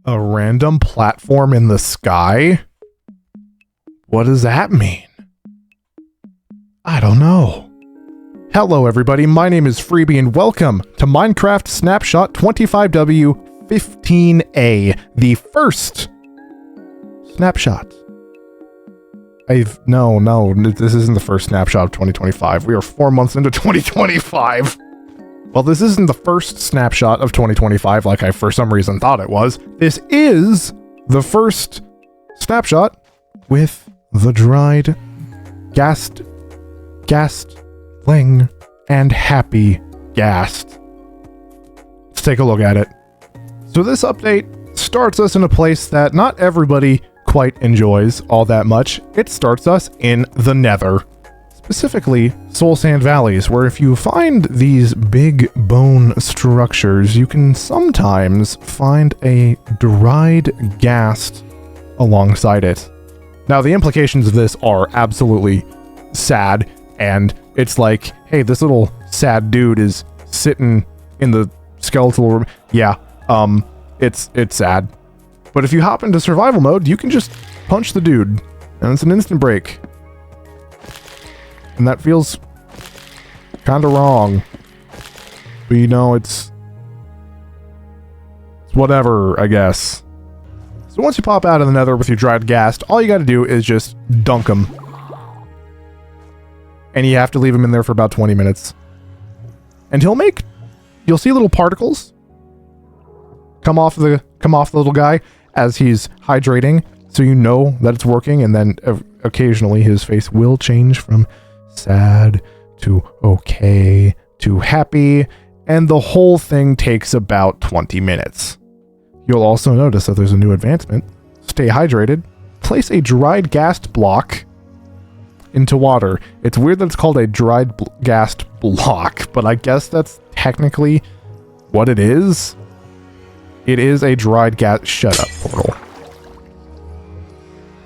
A random platform in the sky? What does that mean? I don't know. Hello everybody, my name is Freebiy and welcome to Minecraft Snapshot 25W15A, the first snapshot. No, this isn't the first snapshot of 2025. We are 4 months into 2025. Well, this isn't the first snapshot of 2025 like I for some reason thought it was. This is the first snapshot with the dried Ghastling and happy Ghast. Let's take a look at it. So this update starts us in a place that not everybody quite enjoys all that much. It starts us in the Nether. Specifically, Soul Sand Valleys, where if you find these big bone structures, you can sometimes find a dried Ghast alongside it. Now, the implications of this are absolutely sad, and it's like, hey, this little sad dude is sitting in the skeletal room. Yeah, it's sad. But if you hop into survival mode, you can just punch the dude, and it's an instant break. And that feels kind of wrong. But you know, it's whatever, I guess. So once you pop out of the Nether with your dried Ghast, all you gotta do is just dunk him. And you have to leave him in there for about 20 minutes. And you'll see little particles come off the little guy as he's hydrating, so you know that it's working, and then occasionally his face will change from sad to okay to happy, and the whole thing takes about 20 minutes. You'll also notice that there's a new advancement. Stay hydrated. Place a dried Ghast block into water. It's weird that it's called a dried Ghast block, but I guess that's technically what it is. It is a dried Ghast... Shut up, portal.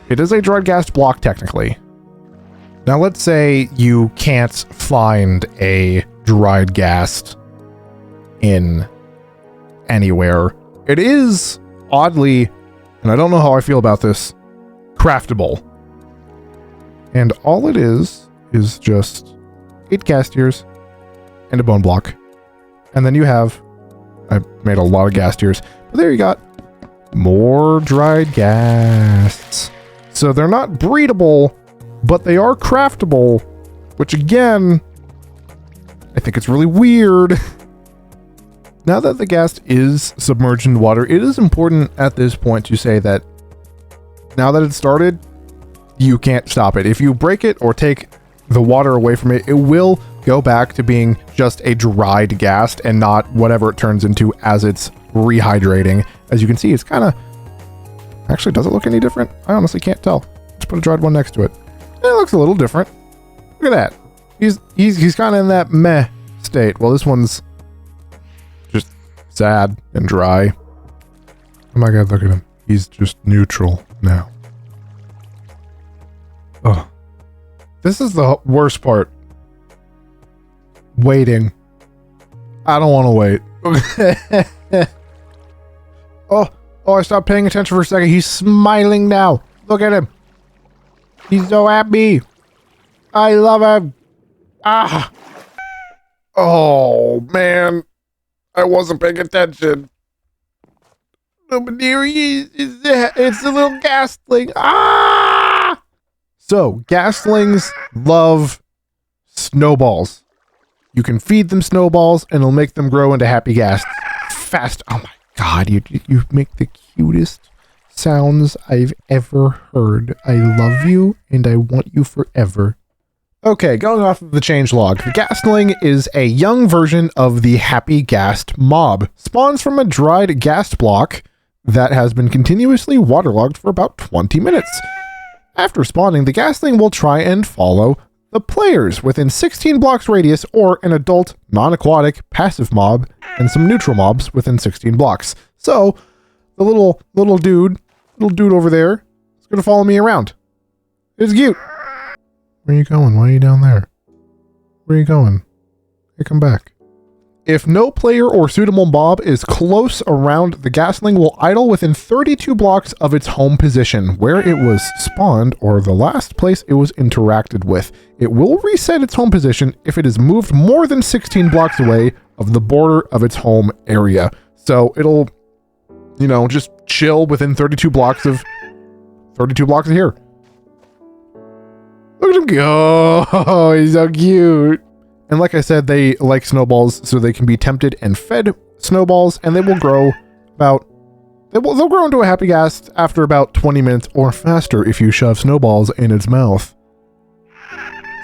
It is a dried Ghast block, technically. Now, let's say you can't find a dried Ghast in anywhere. It is, oddly, and I don't know how I feel about this, craftable. And all it is just 8 Ghast ears and a bone block. And then you have... I made a lot of Ghast ears, but there you got more dried Ghasts. So they're not breedable, but they are craftable, which again, I think it's really weird. Now that the Ghast is submerged in water, it is important at this point to say that now that it's started, you can't stop it. If you break it or take the water away from it, it will go back to being just a dried Ghast and not whatever it turns into as it's rehydrating. As you can see, it's kind of... Actually, does it look any different? I honestly can't tell. Let's put a dried one next to it. It looks a little different. Look at that. He's kind of in that meh state. Well, this one's just sad and dry. Oh my god, look at him. He's just neutral now. Oh. This is the worst part. Waiting. I don't want to wait. Oh, I stopped paying attention for a second. He's smiling now. Look at him. He's so happy. I love him. Ah. Oh, man. I wasn't paying attention. Oh, but here he is. It's the little Ghastling. Ah! So, Ghastlings love snowballs. You can feed them snowballs, and it'll make them grow into happy Ghasts. Fast. Oh my god, you make the cutest sounds I've ever heard. I love you, and I want you forever. Okay, going off of the changelog, the Ghastling is a young version of the happy Ghast mob. Spawns from a dried Ghast block that has been continuously waterlogged for about 20 minutes. After spawning, the Ghastling will try and follow the players within 16 blocks radius, or an adult, non-aquatic, passive mob, and some neutral mobs within 16 blocks. So, the little dude over there is going to follow me around. It's cute. Where are you going? Why are you down there? Where are you going? Hey, come back. If no player or suitable mob is close around, the Ghastling will idle within 32 blocks of its home position, where it was spawned or the last place it was interacted with. It will reset its home position if it is moved more than 16 blocks away of the border of its home area. So it'll, you know, just chill within 32 blocks of here. Look at him go. Oh, he's so cute. And like I said, they like snowballs, so they can be tempted and fed snowballs, and they will grow they'll grow into a happy ghast after about 20 minutes or faster if you shove snowballs in its mouth.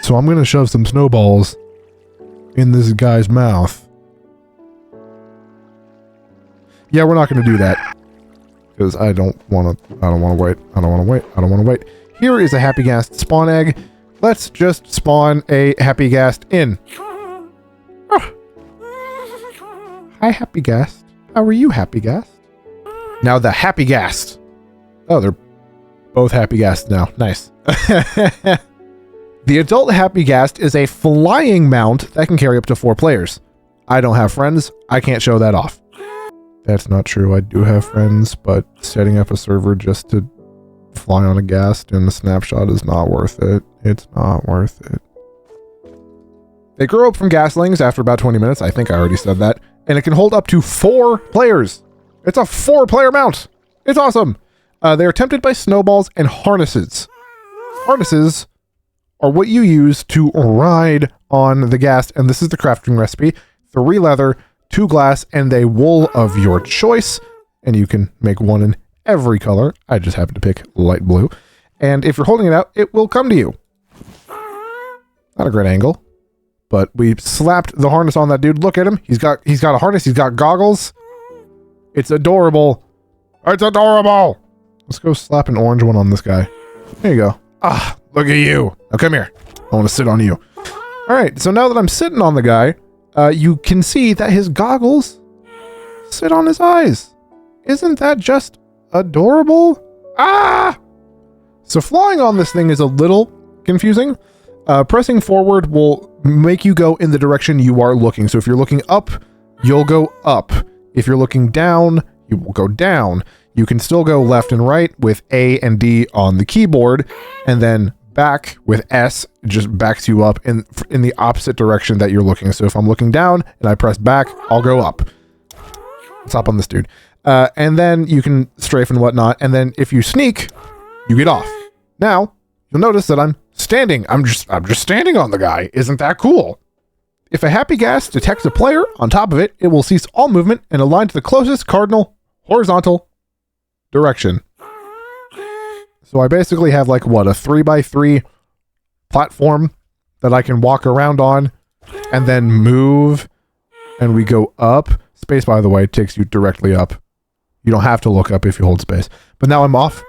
So I'm gonna shove some snowballs in this guy's mouth. Yeah, we're not gonna do that because I don't want to wait. Here is a happy ghast spawn egg. Let's just spawn a happy ghast in. Oh. Hi, happy ghast. How are you, happy ghast? Now the happy ghast. Oh, they're both happy ghasts now. Nice. The adult happy ghast is a flying mount that can carry up to 4 players. I don't have friends. I can't show that off. That's not true. I do have friends, but setting up a server just to fly on a ghast in a snapshot is not worth it. It's not worth it. They grow up from Ghastlings after about 20 minutes. I think I already said that. And it can hold up to 4 players. It's a 4-player mount. It's awesome. They are tempted by snowballs and harnesses. Harnesses are what you use to ride on the ghast. And this is the crafting recipe. 3 leather, 2 glass, and a wool of your choice. And you can make one in every color. I just happen to pick light blue. And if you're holding it out, it will come to you. Not a great angle, but we slapped the harness on that dude. Look at him. He's got a harness. He's got goggles. It's adorable. It's adorable. Let's go slap an orange one on this guy. There you go. Ah, look at you. Now come here. I want to sit on you. All right. So now that I'm sitting on the guy, you can see that his goggles sit on his eyes. Isn't that just adorable? Ah! So flying on this thing is a little confusing. Pressing forward will make you go in the direction you are looking. So if you're looking up, you'll go up. If you're looking down, you will go down. You can still go left and right with A and D on the keyboard, and then back with S just backs you up in the opposite direction that you're looking. So if I'm looking down and I press back, I'll go up. Let's hop on this dude. And then you can strafe and whatnot. And then if you sneak, you get off. Now you'll notice that I'm standing. I'm just standing on the guy. Isn't that cool? If a happy ghast detects a player on top of it, it will cease all movement and align to the closest cardinal horizontal direction. So I basically have like what, a 3x3 platform that I can walk around on and then move, and we go up. Space, by the way, takes you directly up. You don't have to look up if you hold space. But now I'm off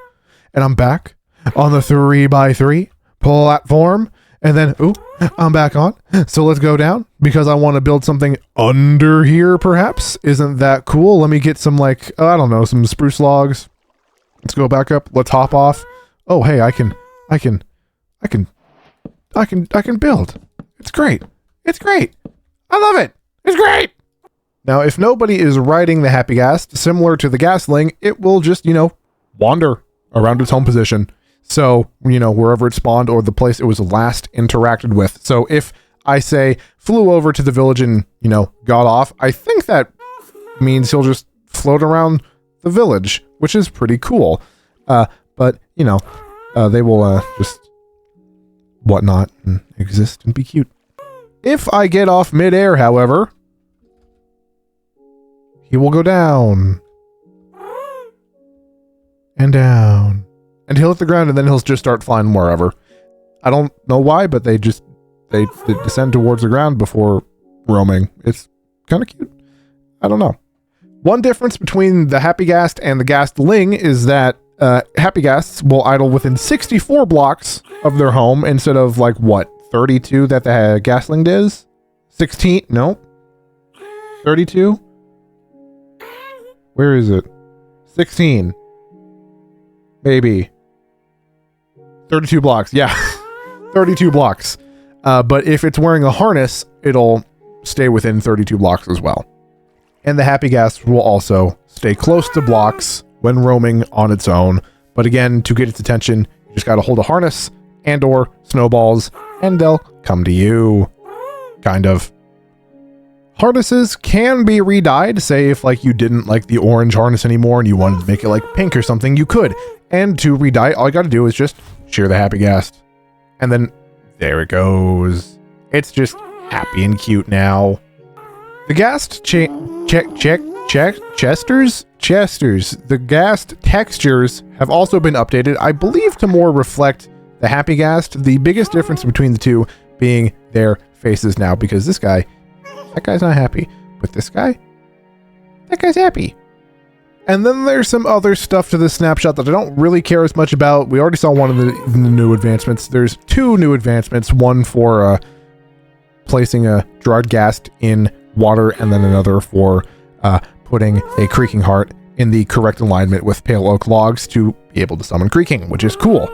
and I'm back on the 3x3 platform, and then I'm back on. So let's go down because I want to build something under here, perhaps. Isn't that cool? Let me get some, like, I don't know, some spruce logs. Let's go back up. Let's hop off. Oh, hey, I can build. It's great. It's great. I love it. It's great. Now, if nobody is riding the happy ghast, similar to the Ghastling, it will just, wander around its home position. So, wherever it spawned or the place it was last interacted with. So if I say flew over to the village and, got off, I think that means he'll just float around the village, which is pretty cool. But, they will just whatnot and exist and be cute. If I get off midair, however, he will go down and down, and he'll hit the ground, and then he'll just start flying wherever. I don't know why, but they descend towards the ground before roaming. It's kind of cute. I don't know. One difference between the happy ghast and the Ghastling is that happy ghasts will idle within 64 blocks of their home instead of 32 that the Ghastling does. 16? No. 32? Where is it? 16. Maybe. 32 blocks. Yeah. 32 blocks. But if it's wearing a harness, it'll stay within 32 blocks as well. And the Happy Ghast will also stay close to blocks when roaming on its own. But again, to get its attention, you just got to hold a harness and or snowballs, and they'll come to you. Kind of. Harnesses can be re-dyed. Say if like you didn't like the orange harness anymore and you wanted to make it like pink or something, you could. And to re-dye it, all you got to do is just shear the Happy Ghast. And then there it goes. It's just happy and cute now. The Ghast Chesters. The Ghast textures have also been updated, I believe, to more reflect the Happy Ghast. The biggest difference between the two being their faces now, because this guy, that guy's not happy, but this guy, that guy's happy. And then there's some other stuff to this snapshot that I don't really care as much about. We already saw one of the new advancements. There's two new advancements, one for placing a dried Ghast in water, and then another for putting a creaking heart in the correct alignment with pale oak logs to be able to summon creaking, which is cool.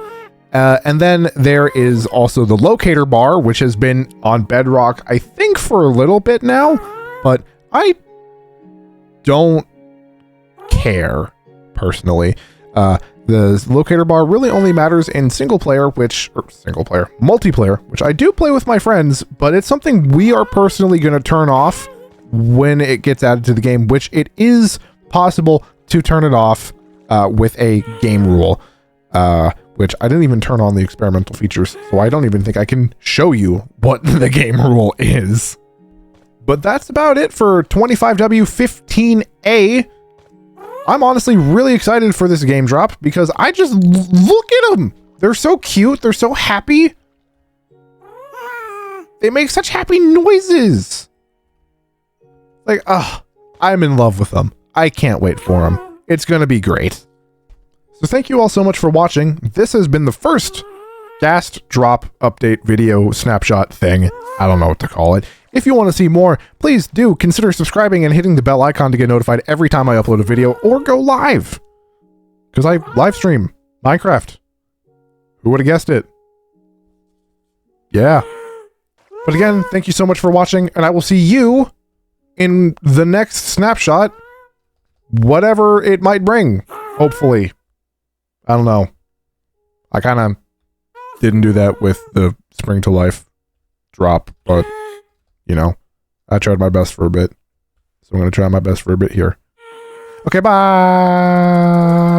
And then there is also the locator bar, which has been on Bedrock, I think, for a little bit now, but I don't care personally. The locator bar really only matters in multiplayer, which I do play with my friends, but it's something we are personally going to turn off when it gets added to the game, which it is possible to turn it off with a game rule, which I didn't even turn on the experimental features, so I don't even think I can show you what the game rule is. But that's about it for 25W15A. I'm honestly really excited for this game drop because I just look at them. They're so cute. They're so happy. They make such happy noises. Like, I'm in love with them. I can't wait for them. It's going to be great. So thank you all so much for watching. This has been the first Ghast drop update video snapshot thing. I don't know what to call it. If you want to see more, please do consider subscribing and hitting the bell icon to get notified every time I upload a video or go live. Because I live stream Minecraft. Who would have guessed it? Yeah. But again, thank you so much for watching, and I will see you in the next snapshot, whatever it might bring, hopefully. I don't know. I kind of didn't do that with the Spring to Life drop, but you know, I tried my best for a bit. So I'm going to try my best for a bit here. Okay, bye!